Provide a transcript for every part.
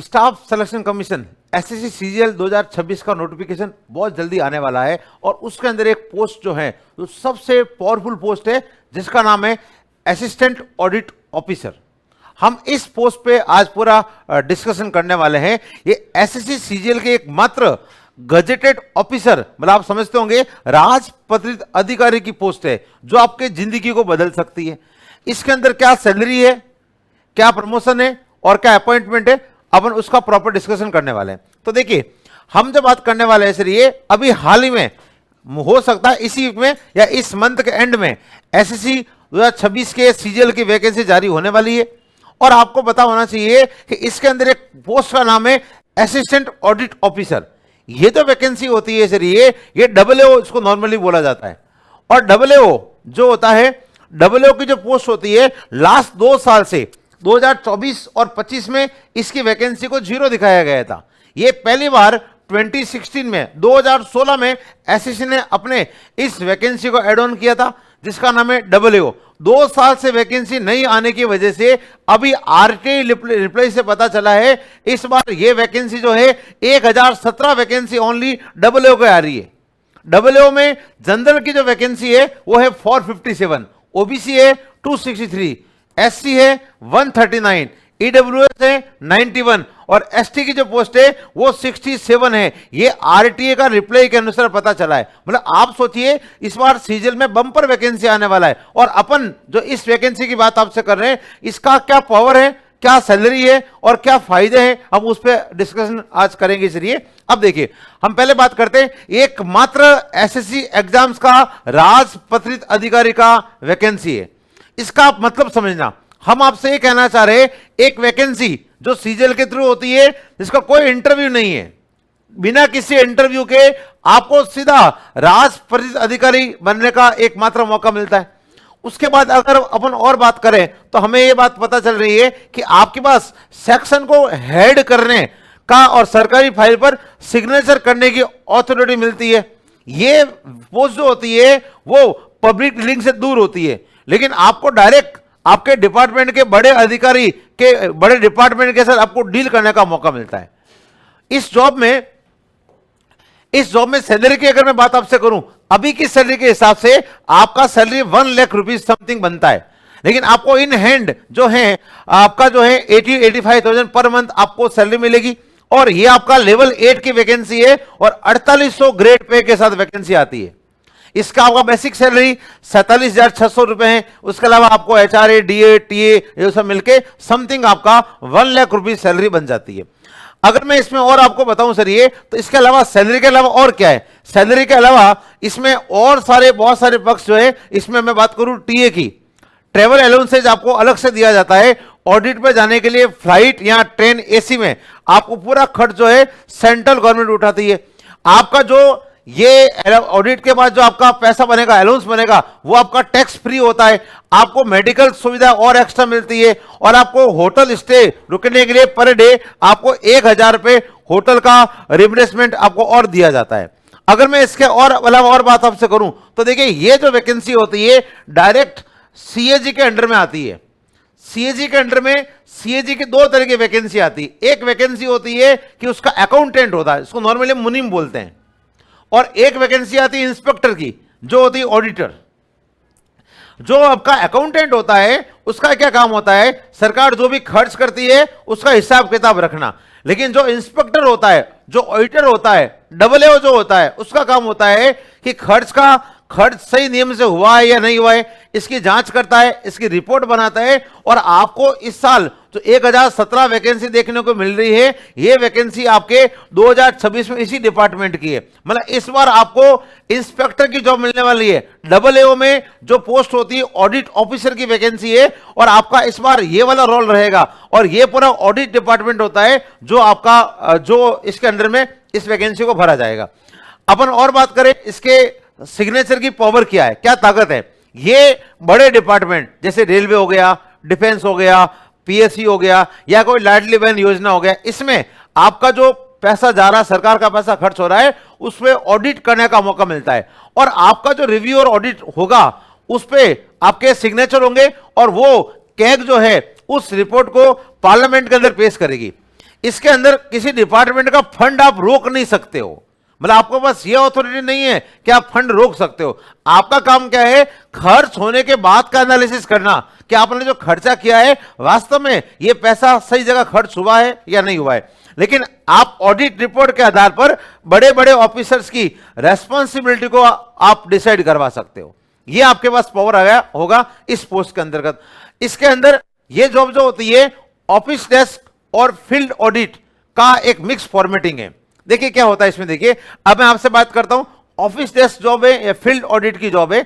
Staff selection commission SSC CGL 2026 का notification बहुत जल्दी आने वाला है और उसके अंदर एक पोस्ट जो है तो सबसे पावरफुल पोस्ट है जिसका नाम है असिस्टेंट ऑडिट ऑफिसर। हम इस पोस्ट पे आज पूरा डिस्कशन करने वाले हैं। ये एसएससी सीजीएल के एक मात्र गजेटेड ऑफिसर, मतलब आप समझते होंगे राजपत्रित अधिकारी की पोस्ट है जो आपके जिंदगी को बदल सकती है। इसके अंदर क्या सैलरी है, क्या प्रमोशन है और क्या अपॉइंटमेंट है, अपन उसका प्रॉपर डिस्कशन करने वाले हैं। तो देखिए, हम जब बात करने वाले हैं सर, ये अभी हाल ही में हो सकता है इसी वीक में या इस मंथ के एंड में एसएससी 2026 के सीजीएल की वैकेंसी जारी होने वाली है और आपको पता होना चाहिए कि इसके अंदर एक पोस्ट का नाम है असिस्टेंट ऑडिट ऑफिसर। ये तो वैकेंसी होती है सर, ये डबलएओ इसको नॉर्मली बोला जाता है। और डबलएओ जो होता है, डबलएओ की जो पोस्ट होती है लास्ट 2 साल से 2024 और 25 में इसकी वैकेंसी को 0 दिखाया गया था। ये पहली बार 2016 में 2016 में एसएससी ने अपने इस वैकेंसी को ऐड ऑन किया था जिसका नाम है डबलएओ। 2 साल से वैकेंसी नहीं आने की वजह से अभी आरटीआई रिप्लाई से पता चला है इस बार ये वैकेंसी जो है 1017 वैकेंसी ओनली डबलएओ को आ रही है। डबलएओ में जनरल की जो वैकेंसी है वो है 457, ओबीसी है 263, एससी है 139, ईडब्ल्यूएस है 91 और एसटी की जो पोस्ट है वो 67 है। ये आरटीए का रिप्लाई के अनुसार पता चला है। मतलब आप सोचिए इस बार सीजीएल में बम्पर वैकेंसी आने वाला है और अपन जो इस वैकेंसी की बात आपसे कर रहे हैं इसका क्या पावर है, क्या सैलरी है और क्या फायदे हैं, हम उस पर डिस्कशन आज करेंगे। इसलिए अब देखिए, हम पहले बात करते हैं एक मात्र एसएससी एग्जाम्स का राजपत्रित अधिकारी का वैकेंसी है। इसका आप मतलब समझना, हम आपसे ये कहना चाह रहे हैं एक वैकेंसी जो सीजीएल के थ्रू होती है जिसका कोई इंटरव्यू नहीं है, बिना किसी इंटरव्यू के आपको सीधा राजपत्रित अधिकारी बनने का एकमात्र मौका मिलता है। उसके बाद अगर अपन और बात करें तो हमें यह बात पता चल रही है कि आपके पास सेक्शन को हेड करने का और सरकारी फाइल पर सिग्नेचर करने की ऑथोरिटी मिलती है। ये पोस्ट जो होती है वो पब्लिक लिंक से दूर होती है, लेकिन आपको डायरेक्ट आपके डिपार्टमेंट के बड़े अधिकारी के बड़े डिपार्टमेंट के साथ आपको डील करने का मौका मिलता है। इस जॉब में सैलरी की अगर मैं बात आपसे करूं, अभी की सैलरी के हिसाब से आपका सैलरी 1 लाख रुपीज समथिंग बनता है, लेकिन आपको इन हैंड जो है आपका जो है 80-85,000 पर मंथ आपको सैलरी मिलेगी और ये आपका लेवल 8 की वैकेंसी है और 4800 ग्रेड पे के साथ वैकेंसी आती है। इसका आपका बेसिक सैलरी 47,600 रुपए है। उसके अलावा आपको एचआरए, डीए, टीए ये सब मिलके समथिंग आपका 1 लाख रुपीज सैलरी बन जाती है। अगर मैं इसमें और आपको बताऊं सर, ये तो इसके अलावा सैलरी के अलावा और क्या है, सैलरी के अलावा इसमें और बहुत सारे पक्ष जो है, इसमें मैं बात करूं टीए की, ट्रेवल अलाउंसेज आपको अलग से दिया जाता है। ऑडिट पे जाने के लिए फ्लाइट या ट्रेन एसी में आपको पूरा खर्च जो है सेंट्रल गवर्नमेंट उठाती है। आपका जो ये ऑडिट के बाद जो आपका पैसा बनेगा, अलाउंस बनेगा, वो आपका टैक्स फ्री होता है। आपको मेडिकल सुविधा और एक्स्ट्रा मिलती है और आपको होटल स्टे रुकने के लिए पर डे आपको 1000 रुपए होटल का रिप्लेसमेंट आपको और दिया जाता है। अगर मैं इसके और अलावा और बात आपसे करूं तो देखिए, ये जो वैकेंसी होती है डायरेक्ट सीएजी के अंडर में आती है। सीएजी के अंडर में सीएजी की 2 तरह की वैकेंसी आती है। एक वैकेंसी होती है कि उसका अकाउंटेंट होता है, इसको नॉर्मली मुनीम बोलते हैं, और एक वैकेंसी आती है इंस्पेक्टर की जो होती है ऑडिटर। जो आपका अकाउंटेंट होता है उसका क्या काम होता है, सरकार जो भी खर्च करती है उसका हिसाब किताब रखना। लेकिन जो इंस्पेक्टर होता है, जो ऑडिटर होता है, डबलएओ जो होता है, उसका काम होता है कि खर्च सही नियम से हुआ है या नहीं हुआ है इसकी जांच करता है, इसकी रिपोर्ट बनाता है। और आपको इस साल जो 1017 वैकेंसी देखने को मिल रही है, ये वैकेंसी आपके 2026 में इसी डिपार्टमेंट की है। मतलब इस बार आपको इंस्पेक्टर की जॉब मिलने वाली है। डबलएओ में जो पोस्ट होती है ऑडिट ऑफिसर की वैकेंसी है और आपका इस बार ये वाला रोल रहेगा और ये पूरा ऑडिट डिपार्टमेंट होता है जो आपका जो इसके अंडर में इस वैकेंसी को भरा जाएगा। अपन और बात करें इसके सिग्नेचर की पावर क्या है, क्या ताकत है। ये बड़े डिपार्टमेंट जैसे रेलवे हो गया, डिफेंस हो गया, पीएससी हो गया या कोई लाडली बहन योजना हो गया, इसमें आपका जो पैसा जा रहा है, सरकार का पैसा खर्च हो रहा है, उसमें ऑडिट करने का मौका मिलता है और आपका जो रिव्यू और ऑडिट होगा उस पे आपके सिग्नेचर होंगे और वो कैग जो है उस रिपोर्ट को पार्लियामेंट के अंदर पेश करेगी। इसके अंदर किसी डिपार्टमेंट का फंड आप रोक नहीं सकते हो, मतलब आपको बस ये अथॉरिटी नहीं है कि आप फंड रोक सकते हो। आपका काम क्या है, खर्च होने के बाद का एनालिसिस करना कि आपने जो खर्चा किया है वास्तव में ये पैसा सही जगह खर्च हुआ है या नहीं हुआ है। लेकिन आप ऑडिट रिपोर्ट के आधार पर बड़े बड़े ऑफिसर्स की रेस्पॉन्सिबिलिटी को आप डिसाइड करवा सकते हो। ये आपके पास पावर आ गया होगा इस पोस्ट के अंतर्गत। इसके अंदर ये जॉब जो होती है ऑफिस डेस्क और फील्ड ऑडिट का एक मिक्स फॉर्मेटिंग है। देखिए क्या होता है इसमें, देखिए अब मैं आपसे बात करता हूं ऑफिस डेस्क जॉब है या फील्ड ऑडिट की जॉब है।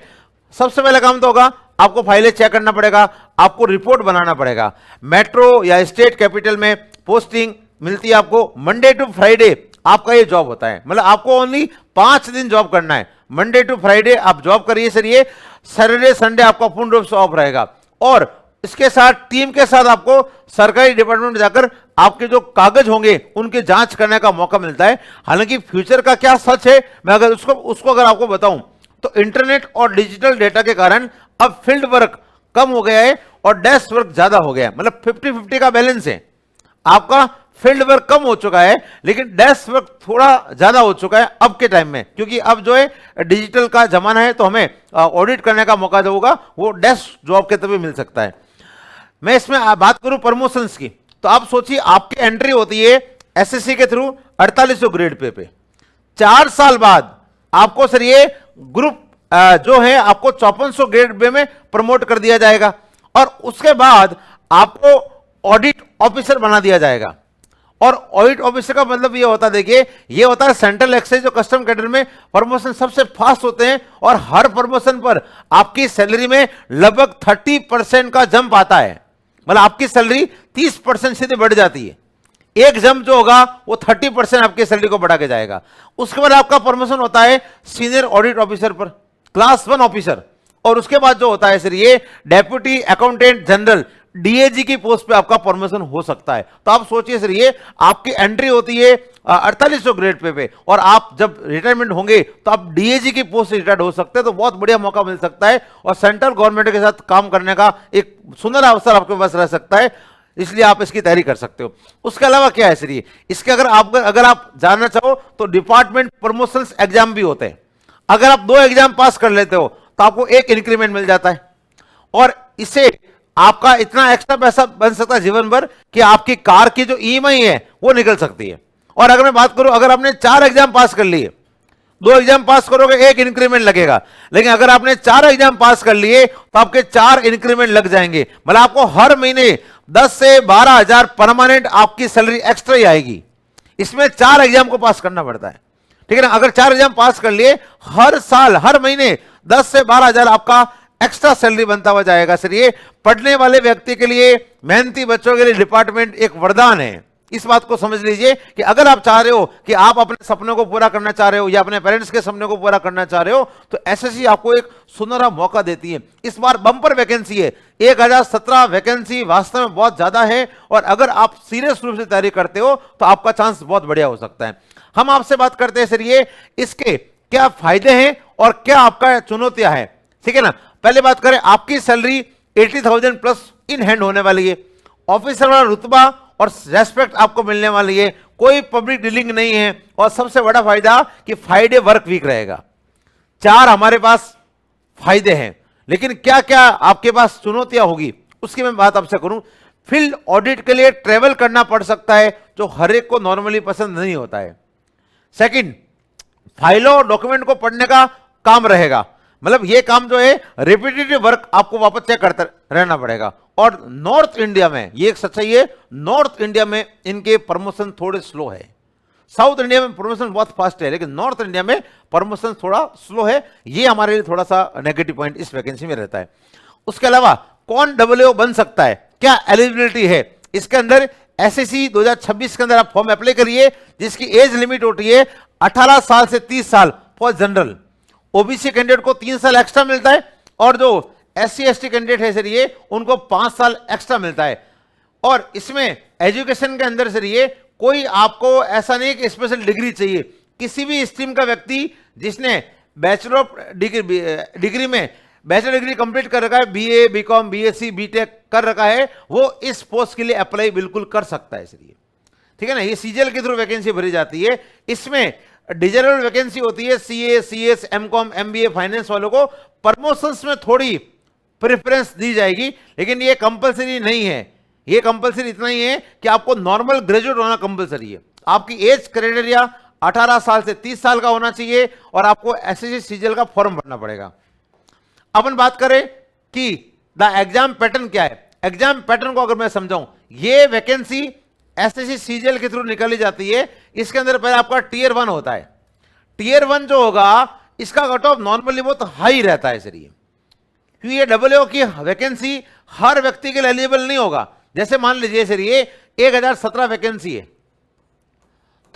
सबसे पहला काम तो होगा आपको फाइलें चेक करना पड़ेगा, आपको रिपोर्ट बनाना पड़ेगा। मेट्रो या स्टेट कैपिटल में पोस्टिंग मिलती है आपको मंडे टू फ्राइडे, आपका ये जॉब होता है, मतलब आपको ओनली 5 दिन जॉब करना है। मंडे टू फ्राइडे आप जॉब करिए सर, ये सैटरडे संडे आपका पूर्ण रूप से ऑफ रहेगा। और इसके साथ टीम के साथ आपको सरकारी डिपार्टमेंट में जाकर आपके जो कागज होंगे उनकी जांच करने का मौका मिलता है। हालांकि फ्यूचर का क्या सच है मैं अगर उसको अगर आपको बताऊं तो इंटरनेट और डिजिटल डेटा के कारण अब फील्ड वर्क कम हो गया है और डेस्क वर्क ज्यादा हो गया है, मतलब 50-50 का बैलेंस है। आपका फील्ड वर्क कम हो चुका है लेकिन डेस्क वर्क थोड़ा ज्यादा हो चुका है अब के टाइम में, क्योंकि अब जो है डिजिटल का जमाना है तो हमें ऑडिट करने का मौका जो होगा वो डेस्क जॉब के तभी मिल सकता है। मैं इसमें बात करूं प्रमोशंस की, तो आप सोचिए आपकी एंट्री होती है एसएससी के थ्रू 4800 ग्रेड पे 4 साल बाद आपको सर ये ग्रुप जो है आपको 5400 ग्रेड पे में प्रमोट कर दिया जाएगा और उसके बाद आपको ऑडिट ऑफिसर बना दिया जाएगा। और ऑडिट ऑफिसर का मतलब ये होता है, देखिए ये होता है सेंट्रल एक्साइज और कस्टम कैडर में प्रमोशन सबसे फास्ट होते हैं और हर प्रमोशन पर आपकी सैलरी में लगभग 30% का जंप आता है, मतलब आपकी सैलरी 30% सीधे बढ़ जाती है। एक जंप जो होगा वो 30% आपकी सैलरी को बढ़ा के जाएगा। उसके बाद आपका प्रमोशन होता है सीनियर ऑडिट ऑफिसर पर, क्लास 1 ऑफिसर, और उसके बाद जो होता है सर ये डेप्यूटी अकाउंटेंट जनरल डीएजी की पोस्ट पे आपका प्रमोशन हो सकता है। तो आप सोचिए सर ये आपकी एंट्री होती है 4800 ग्रेड पे और आप जब रिटायरमेंट होंगे तो आप डीएजी की पोस्ट से रिटायर्ड हो सकते हैं, तो बहुत बढ़िया मौका मिल सकता है और सेंट्रल गवर्नमेंट के साथ काम करने का एक सुंदर अवसर आपके पास रह सकता है, इसलिए आप इसकी तैयारी कर सकते हो। उसके अलावा क्या है सर ये, इसके अगर आप जानना चाहो तो डिपार्टमेंट प्रमोशंस एग्जाम भी होते हैं। अगर आप 2 एग्जाम पास कर लेते हो तो आपको 1 इंक्रीमेंट मिल जाता है और इससे आपका इतना एक्स्ट्रा पैसा बन सकता है जीवन भर कि आपकी कार की जो ईएमआई है वो निकल सकती है। और अगर मैं बात करूं अगर आपने 4 एग्जाम पास कर लिए, 2 एग्जाम पास करोगे 1 इंक्रीमेंट लगेगा, लेकिन अगर आपने 4 एग्जाम पास कर लिए तो आपके 4 इंक्रीमेंट लग जाएंगे, मतलब आपको हर महीने 10 से 12,000 परमानेंट आपकी सैलरी एक्स्ट्रा ही आएगी। इसमें 4 एग्जाम को पास करना पड़ता है, ठीक है ना। अगर 4 एग्जाम पास कर लिए हर साल हर महीने 10 से 12,000 आपका एक्स्ट्रा सैलरी बनता हुआ जाएगा। सर ये पढ़ने वाले व्यक्ति के लिए, मेहनती बच्चों के लिए डिपार्टमेंट एक वरदान है। इस बात को समझ लीजिए कि अगर आप चाह रहे हो कि आप अपने सपनों को पूरा करना चाह रहे हो या अपने पेरेंट्स के सपने को पूरा करना चाह रहे हो तो एसएससी आपको एक सुनहरा मौका देती है। इस बार बम्पर वैकेंसी है, 1017 वैकेंसी वास्तव में बहुत ज्यादा है और अगर आप सीरियस रूप से तैयारी करते हो तो आपका चांस बहुत बढ़िया हो सकता है। हम आपसे बात करते हैं सर ये इसके क्या फायदे हैं और क्या आपका चुनौतियां हैं, ठीक है ना। पहले बात करें, आपकी सैलरी 80,000 प्लस इन हैंड होने वाली है, ऑफिसर वाला रुतबा और रेस्पेक्ट आपको मिलने वाली है, कोई पब्लिक डीलिंग नहीं है और सबसे बड़ा फायदा कि फ्राइडे वर्क वीक रहेगा। 4 हमारे पास फायदे हैं, लेकिन क्या क्या आपके पास चुनौतियां होगी उसकी मैं बात आपसे करूं। फील्ड ऑडिट के लिए ट्रेवल करना पड़ सकता है जो हर एक को नॉर्मली पसंद नहीं होता है। सेकंड, फाइलों डॉक्यूमेंट को पढ़ने का काम रहेगा, मतलब ये काम जो है रिपीटेटिव वर्क आपको वापस चेक करते रहना पड़ेगा। और नॉर्थ इंडिया में ये एक सच्चाई है, नॉर्थ इंडिया में इनके प्रमोशन थोड़े स्लो है। साउथ इंडिया में प्रमोशन बहुत फास्ट है लेकिन नॉर्थ इंडिया में प्रमोशन थोड़ा स्लो है, ये हमारे लिए थोड़ा सा नेगेटिव पॉइंट इस वैकेंसी में रहता है। उसके अलावा कौन डब्ल्यूओ बन सकता है, क्या एलिजिबिलिटी है, इसके अंदर एसएससी 2026 के अंदर आप फॉर्म अप्लाई करिए जिसकी एज लिमिट होती है 18 साल से 30 साल फॉर जनरल। ओबीसी कैंडिडेट को 3 साल एक्स्ट्रा मिलता है और जो एससी एसटी कैंडिडेट है सर ये उनको 5 साल एक्स्ट्रा मिलता है। और इसमें एजुकेशन के अंदर सर ये कोई आपको ऐसा नहीं कि स्पेशल डिग्री चाहिए, किसी भी स्ट्रीम का व्यक्ति जिसने बैचलर ऑफ डिग्री में बैचलर डिग्री कंप्लीट कर रखा है, बीए बीकॉम बीएससी बीटेक कर रखा है, वो इस पोस्ट के लिए अप्लाई बिल्कुल कर सकता है। सर ये ठीक है ना, ये सीजीएल के थ्रू वैकेंसी भरी जाती है। इसमें डिजर्वल वैकेंसी होती है, CA, CS, MCom, MBA, finance वालों को प्रमोशंस में थोड़ी प्रेफरेंस दी जाएगी, लेकिन ये कंपलसरी नहीं है। ये कंपलसरी इतना ही है कि आपको नॉर्मल ग्रेजुएट होना कंपलसरी है। आपकी एज क्राइटेरिया 18 साल से 30 साल का होना चाहिए और आपको एसएससी सीजीएल का फॉर्म भरना पड़ेगा। अपन बात करें कि द एग्जाम पैटर्न क्या है। एग्जाम पैटर्न को अगर मैं समझाऊं, ये वैकेंसी एसएससी सीजीएल के थ्रू निकाली जाती है। इसके अंदर पहले आपका टीयर 1 होता है। टीयर 1 जो होगा, इसका कट ऑफ नॉर्मली बहुत हाई रहता है सर, क्योंकि ये डब्ल्यूओ की वैकेंसी हर व्यक्ति के लिए एलिजिबल नहीं होगा। जैसे मान लीजिए सर, ये 1017 वैकेंसी है,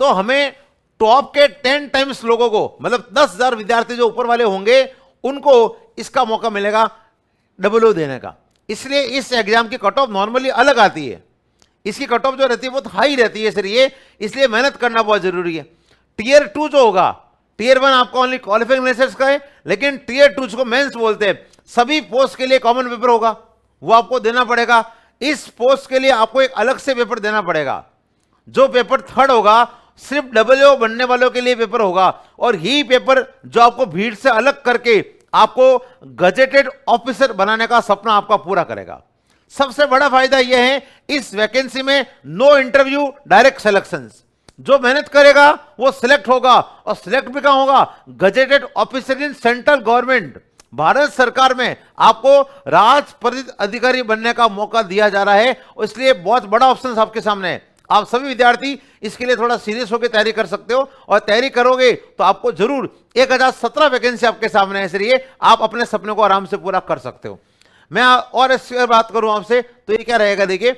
तो हमें टॉप के 10 टाइम्स लोगों को, मतलब 10,000 विद्यार्थी जो ऊपर वाले होंगे, उनको इसका मौका मिलेगा डब्ल्यूओ देने का। इसलिए इस एग्जाम की कट ऑफ नॉर्मली अलग आती है। इसकी कट ऑफ जो रहती है बहुत हाई रहती है सर, ये इसलिए मेहनत करना बहुत जरूरी है। टीयर 2 जो होगा, टीयर 1 आपका ओनली क्वालिफाइंग एनालिसिस का है, लेकिन टीयर 2 जिसको मेंस बोलते हैं, सभी पोस्ट के लिए कॉमन पेपर होगा, वो आपको देना पड़ेगा। इस पोस्ट के लिए आपको एक अलग से पेपर देना पड़ेगा। जो पेपर 3rd होगा, सिर्फ डब्ल्यूओ बनने वालों के लिए पेपर होगा, और यही पेपर जो आपको भीड़ से अलग करके आपको गजेटेड ऑफिसर बनाने का सपना आपका पूरा करेगा। सबसे बड़ा फायदा यह है, इस वैकेंसी में नो इंटरव्यू, डायरेक्ट सिलेक्शंस। जो मेहनत करेगा वो सिलेक्ट होगा, और सिलेक्ट भी कहां होगा, gazetted officer in central government. Bharat सरकार में आपको राजपत्रित अधिकारी बनने का मौका दिया जा रहा है, इसलिए बहुत बड़ा ऑप्शन आपके सामने है। आप सभी विद्यार्थी इसके लिए थोड़ा सीरियस होकर तैयारी कर सकते हो, और तैयारी करोगे तो आपको जरूर 1017 वैकेंसी आपके सामने है, इसलिए आप अपने सपने को आराम से पूरा कर सकते हो। मैं और इस बात करूं आपसे, तो ये क्या रहेगा, देखिए,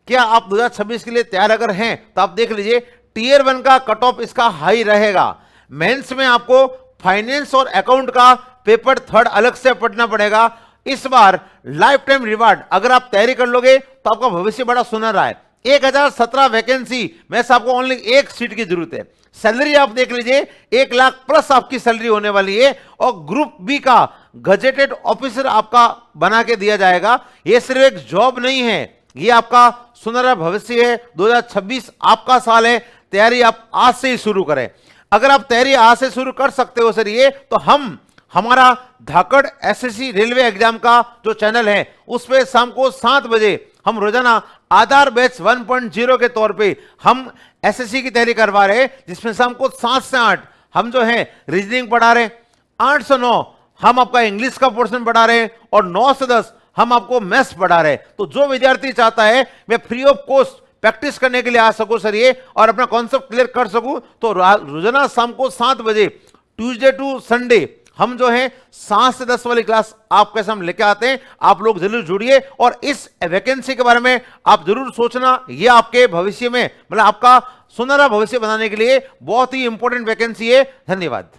क्या आप 2026 के लिए तैयार अगर हैं तो आप देख लीजिए, टीयर 1 का कट ऑफ इसका हाई रहेगा। मेंस में आपको फाइनेंस और अकाउंट का पेपर 3rd अलग से पढ़ना पड़ेगा। इस बार लाइफ टाइम रिवार्ड अगर आप तैयारी कर लोगे तो आपका भविष्य बड़ा सुनहरा है। 1017 वैकेंसी में से आपको ओनली एक सीट की जरूरत है। सैलरी आप देख लीजिए, 1 लाख प्लस आपकी सैलरी होने वाली है, और ग्रुप बी का गजेटेड ऑफिसर आपका बना के दिया जाएगा। यह सिर्फ एक जॉब नहीं है, यह आपका सुनहरा भविष्य है। 2026 आपका साल है, तैयारी आप आज से ही शुरू करें। अगर आप तैयारी आज से शुरू कर सकते हो सर, ये तो हमारा धाकड़ एसएससी रेलवे एग्जाम का जो चैनल है, उस पे शाम को 7 बजे हम रोजाना आधार बैच 1.0 के तौर पे हम एसएससी की तैयारी करवा रहे हैं, जिसमें शाम को 7 से 8 हम जो है रीजनिंग पढ़ा रहे हैं, 8 से 9 हम आपका इंग्लिश का पोर्शन पढ़ा रहे हैं, और 9 से 10 हम आपको मैथ्स पढ़ा रहे हैं। तो जो विद्यार्थी चाहता है मैं फ्री ऑफ कॉस्ट प्रैक्टिस करने के लिए आ सकूं सर, ये और अपना कॉन्सेप्ट क्लियर कर सकूं, तो रोजाना शाम को 7 बजे ट्यूसडे टू संडे हम जो है 7 से 10 वाली क्लास आपके सामने लेके आते हैं। आप लोग जरूर जुड़िए, और इस वैकेंसी के बारे में आप जरूर सोचना। ये आपके भविष्य में, मतलब आपका सुनहरा भविष्य बनाने के लिए बहुत ही इंपॉर्टेंट वैकेंसी है। धन्यवाद।